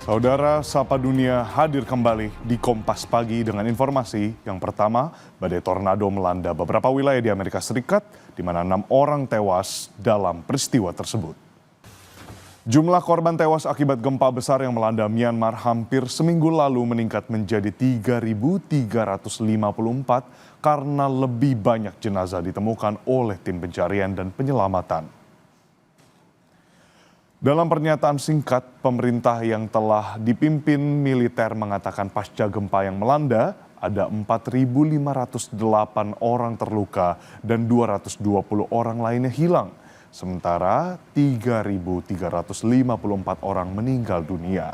Saudara Sapa Dunia hadir kembali di Kompas Pagi dengan informasi yang pertama, badai tornado melanda beberapa wilayah di Amerika Serikat, di mana 6 orang tewas dalam peristiwa tersebut. Jumlah korban tewas akibat gempa besar yang melanda Myanmar hampir seminggu lalu meningkat menjadi 3.354 karena lebih banyak jenazah ditemukan oleh tim pencarian dan penyelamatan. Dalam pernyataan singkat, pemerintah yang telah dipimpin militer mengatakan pasca gempa yang melanda, ada 4.508 orang terluka dan 220 orang lainnya hilang. Sementara 3.354 orang meninggal dunia.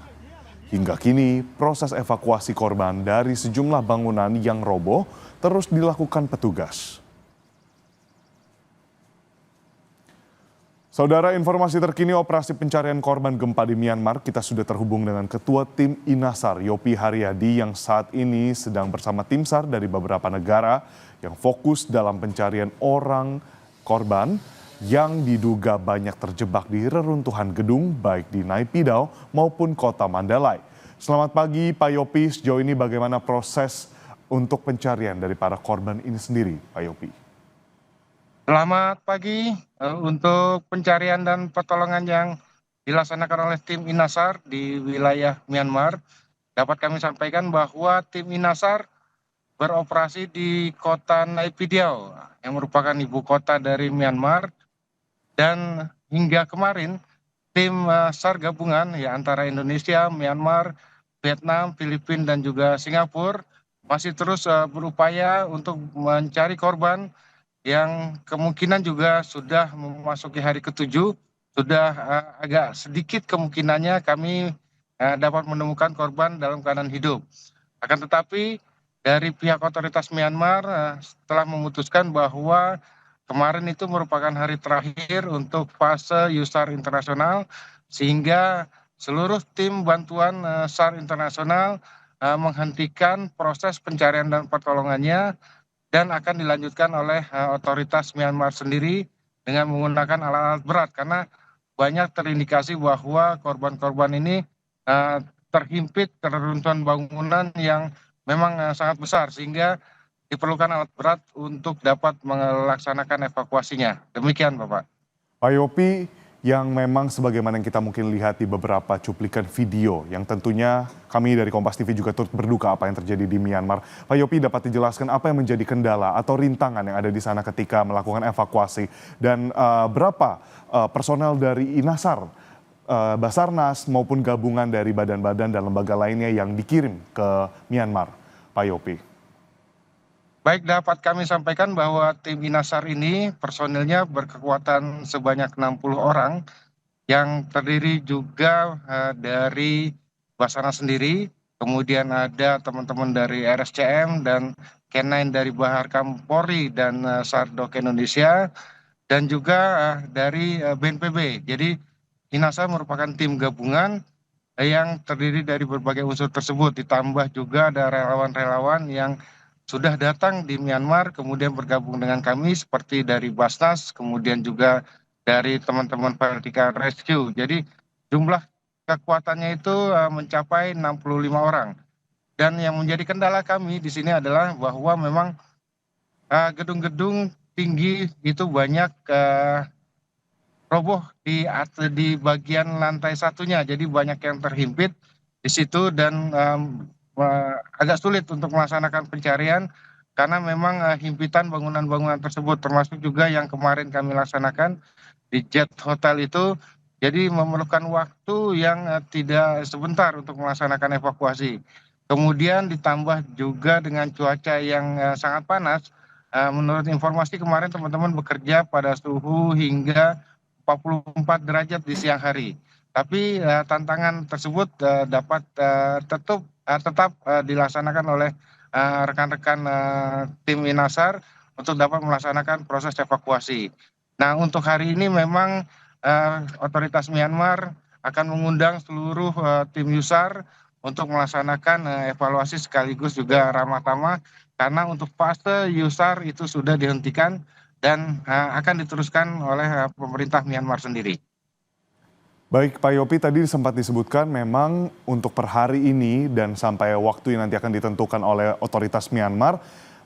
Hingga kini, proses evakuasi korban dari sejumlah bangunan yang roboh terus dilakukan petugas. Saudara, informasi terkini operasi pencarian korban gempa di Myanmar, kita sudah terhubung dengan Ketua Tim Inasar Yopi Haryadi yang saat ini sedang bersama tim SAR dari beberapa negara yang fokus dalam pencarian orang korban yang diduga banyak terjebak di reruntuhan gedung baik di Naypyidaw maupun kota Mandalay. Selamat pagi Pak Yopi, sejauh ini bagaimana proses untuk pencarian dari para korban ini sendiri, Pak Yopi? Selamat pagi. Untuk pencarian dan pertolongan yang dilaksanakan oleh tim Inasar di wilayah Myanmar, dapat kami sampaikan bahwa tim Inasar beroperasi di kota Naypyidaw yang merupakan ibu kota dari Myanmar, dan hingga kemarin tim SAR gabungan ya antara Indonesia, Myanmar, Vietnam, Filipina dan juga Singapura masih terus berupaya untuk mencari korban yang kemungkinan juga sudah memasuki hari ketujuh. Sudah agak sedikit kemungkinannya kami dapat menemukan korban dalam keadaan hidup. Akan tetapi dari pihak otoritas Myanmar telah memutuskan bahwa kemarin itu merupakan hari terakhir untuk fase USAR internasional, sehingga seluruh tim bantuan SAR internasional menghentikan proses pencarian dan pertolongannya dan akan dilanjutkan oleh otoritas Myanmar sendiri dengan menggunakan alat-alat berat, karena banyak terindikasi bahwa korban-korban ini terhimpit reruntuhan bangunan yang memang sangat besar, sehingga diperlukan alat berat untuk dapat melaksanakan evakuasinya. Demikian, Bapak. Pak Yopi, yang memang sebagaimana yang kita mungkin lihat di beberapa cuplikan video yang tentunya kami dari Kompas TV juga turut berduka apa yang terjadi di Myanmar. Pak Yopi, dapat dijelaskan apa yang menjadi kendala atau rintangan yang ada di sana ketika melakukan evakuasi, dan berapa personel dari Inasar, Basarnas maupun gabungan dari badan-badan dan lembaga lainnya yang dikirim ke Myanmar, Pak Yopi? Baik, dapat kami sampaikan bahwa tim Inasar ini personilnya berkekuatan sebanyak 60 orang, yang terdiri juga dari Basarnas sendiri, kemudian ada teman-teman dari RSCM dan K9 dari Baharkam Polri dan Sardok Indonesia, dan juga dari BNPB. Jadi Inasar merupakan tim gabungan yang terdiri dari berbagai unsur tersebut, ditambah juga ada relawan-relawan yang sudah datang di Myanmar kemudian bergabung dengan kami seperti dari Basnas, kemudian juga dari teman-teman Vertical Rescue. Jadi jumlah kekuatannya itu mencapai 65 orang. Dan yang menjadi kendala kami di sini adalah bahwa memang gedung-gedung tinggi itu banyak roboh di bagian lantai satunya, jadi banyak yang terhimpit di situ, dan agak sulit untuk melaksanakan pencarian karena memang himpitan bangunan-bangunan tersebut, termasuk juga yang kemarin kami laksanakan di Jet Hotel itu, jadi memerlukan waktu yang tidak sebentar untuk melaksanakan evakuasi. Kemudian ditambah juga dengan cuaca yang sangat panas. Menurut informasi kemarin teman-teman bekerja pada suhu hingga 44 derajat di siang hari. Tapi tantangan tersebut dapat tetap dilaksanakan oleh rekan-rekan tim Inasar untuk dapat melaksanakan proses evakuasi. Nah, untuk hari ini memang otoritas Myanmar akan mengundang seluruh tim USAR untuk melaksanakan evaluasi sekaligus juga ramah tamah, karena untuk fase USAR itu sudah dihentikan dan akan diteruskan oleh pemerintah Myanmar sendiri. Baik Pak Yopi, tadi sempat disebutkan memang untuk per hari ini dan sampai waktu yang nanti akan ditentukan oleh otoritas Myanmar,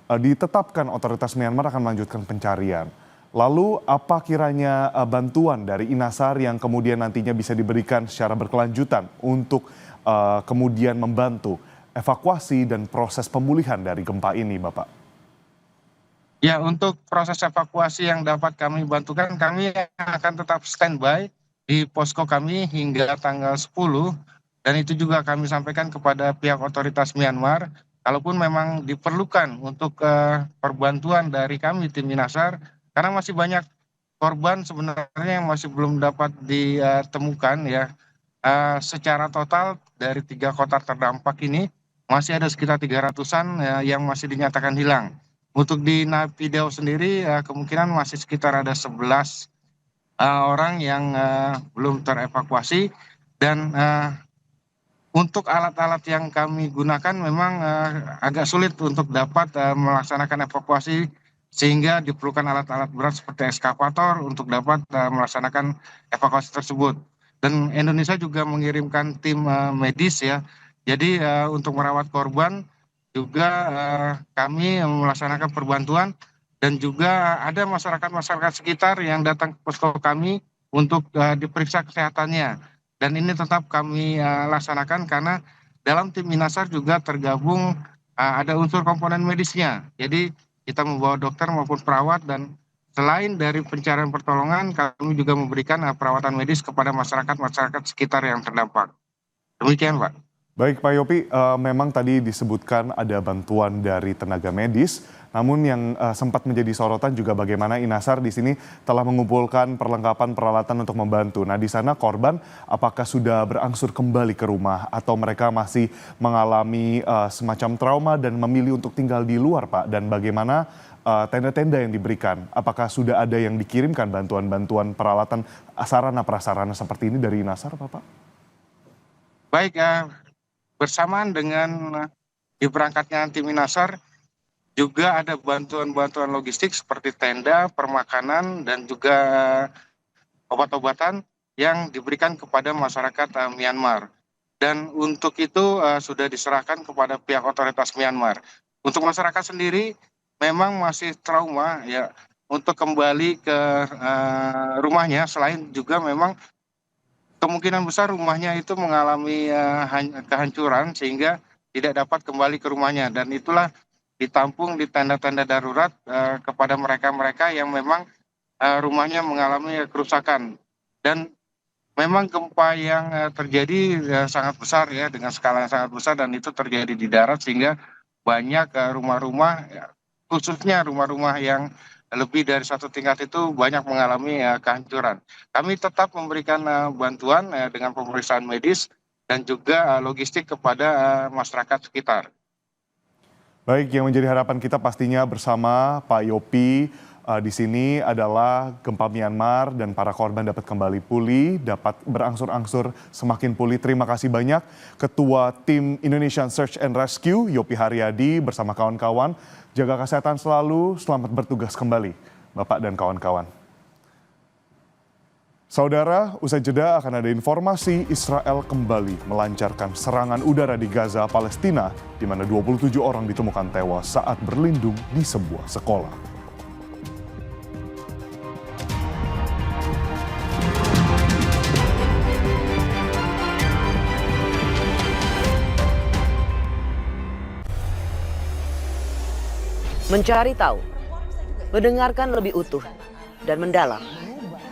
ditetapkan otoritas Myanmar akan melanjutkan pencarian. Lalu apa kiranya bantuan dari Inasar yang kemudian nantinya bisa diberikan secara berkelanjutan untuk kemudian membantu evakuasi dan proses pemulihan dari gempa ini, Bapak? Ya, untuk proses evakuasi yang dapat kami bantukan, kami akan tetap standby di posko kami hingga tanggal 10, dan itu juga kami sampaikan kepada pihak otoritas Myanmar, kalaupun memang diperlukan untuk perbantuan dari kami tim Inasar, karena masih banyak korban sebenarnya yang masih belum dapat ditemukan ya. Secara total dari 3 kota terdampak ini masih ada sekitar 300-an yang masih dinyatakan hilang. Untuk di Naypyidaw sendiri kemungkinan masih sekitar ada 11 orang yang belum terevakuasi, dan untuk alat-alat yang kami gunakan memang agak sulit untuk dapat melaksanakan evakuasi, sehingga diperlukan alat-alat berat seperti eskavator untuk dapat melaksanakan evakuasi tersebut. Dan Indonesia juga mengirimkan tim medis ya. Jadi untuk merawat korban juga kami melaksanakan perbantuan, dan juga ada masyarakat-masyarakat sekitar yang datang ke posko kami untuk diperiksa kesehatannya. Dan ini tetap kami laksanakan karena dalam tim Inasar juga tergabung ada unsur komponen medisnya. Jadi kita membawa dokter maupun perawat, dan selain dari pencarian pertolongan, kami juga memberikan perawatan medis kepada masyarakat-masyarakat sekitar yang terdampak. Demikian, Pak. Baik Pak Yopi, memang tadi disebutkan ada bantuan dari tenaga medis, namun yang sempat menjadi sorotan juga bagaimana Inasar di sini telah mengumpulkan perlengkapan peralatan untuk membantu. Nah di sana korban apakah sudah berangsur kembali ke rumah atau mereka masih mengalami semacam trauma dan memilih untuk tinggal di luar Pak? Dan bagaimana tenda-tenda yang diberikan? Apakah sudah ada yang dikirimkan bantuan-bantuan peralatan sarana prasarana seperti ini dari Inasar Bapak? Baik, bersamaan dengan diberangkatnya tim Inasar, juga ada bantuan-bantuan logistik seperti tenda, permakanan, dan juga obat-obatan yang diberikan kepada masyarakat Myanmar. Dan untuk itu sudah diserahkan kepada pihak otoritas Myanmar. Untuk masyarakat sendiri memang masih trauma ya untuk kembali ke rumahnya, selain juga memang kemungkinan besar rumahnya itu mengalami kehancuran sehingga tidak dapat kembali ke rumahnya, dan itulah ditampung di tenda-tenda darurat kepada mereka-mereka yang memang rumahnya mengalami kerusakan. Dan memang gempa yang terjadi sangat besar ya, dengan skala yang sangat besar, dan itu terjadi di darat sehingga banyak rumah-rumah, khususnya rumah-rumah yang lebih dari 1 tingkat itu banyak mengalami kehancuran. Kami tetap memberikan bantuan dengan pemeriksaan medis dan juga logistik kepada masyarakat sekitar. Baik, yang menjadi harapan kita pastinya bersama Pak Yopi di sini adalah gempa Myanmar dan para korban dapat kembali pulih, dapat berangsur-angsur semakin pulih. Terima kasih banyak Ketua Tim Indonesian Search and Rescue Yopi Haryadi bersama kawan-kawan. Jaga kesehatan selalu, selamat bertugas kembali Bapak dan kawan-kawan. Saudara, usai jeda akan ada informasi Israel kembali melancarkan serangan udara di Gaza, Palestina, di mana 27 orang ditemukan tewas saat berlindung di sebuah sekolah. Mencari tahu, mendengarkan lebih utuh, dan mendalam